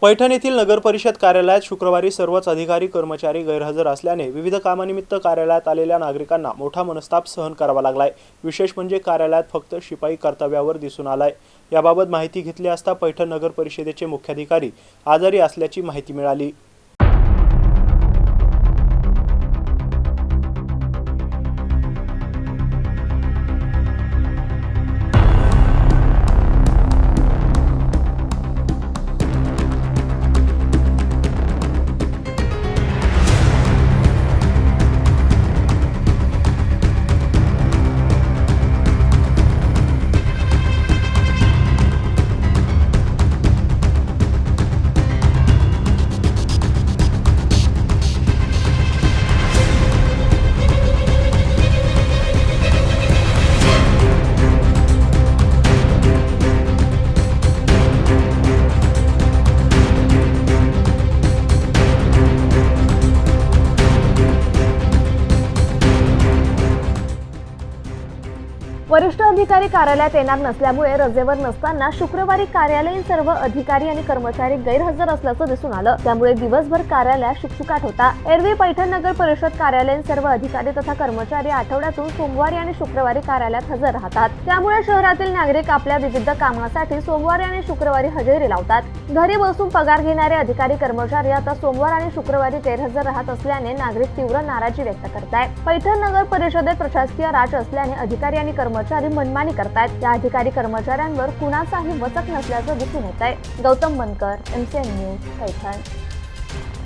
पैठण येथील नगरपरिषद कार्यालयात शुक्रवारी सर्वच अधिकारी कर्मचारी गैरहजर असल्याने विविध कामानिमित्त कार्यालयात आलेल्या नागरिकांना मोठा मनस्ताप सहन करावा लागलाय। विशेष म्हणजे कार्यालयात फक्त शिपाई कर्तव्यावर दिसून आलाय। याबाबत माहिती घेतली असता पैठण नगरपरिषदेचे मुख्याधिकारी आजारी असल्याची माहिती मिळाली। वरिष्ठ अधिकारी कार्यालयात येणार नसल्यामुळे रजेवर नसताना शुक्रवारी कार्यालयीन सर्व अधिकारी आणि कर्मचारी गैरहजर असल्याचं दिसून आलं। त्यामुळे दिवसभर कार्यालयात शुकशुकाट होता। एरवी पैठण नगर परिषद कार्यालयीन सर्व अधिकारी तथा कर्मचारी आठवड्यातून सोमवारी आणि शुक्रवारी कार्यालयात हजर राहतात। त्यामुळे शहरातील नागरिक आपल्या विविध कामासाठी सोमवारी आणि शुक्रवारी हजेरी लावतात। घरी बसून पगार घेणारे अधिकारी कर्मचारी आता सोमवार आणि शुक्रवारी गैरहजर राहत असल्याने नागरिक तीव्र नाराजी व्यक्त करतायत। पैठण नगर परिषदेत प्रशासकीय राज असल्याने अधिकारी आणि कर्मचारी मनमानी करतायत। या अधिकारी कर्मचाऱ्यांवर कुणाचाही वचक नसल्याचं दिसून येत आहे। Gautam Mankar, MCN news, Paithan.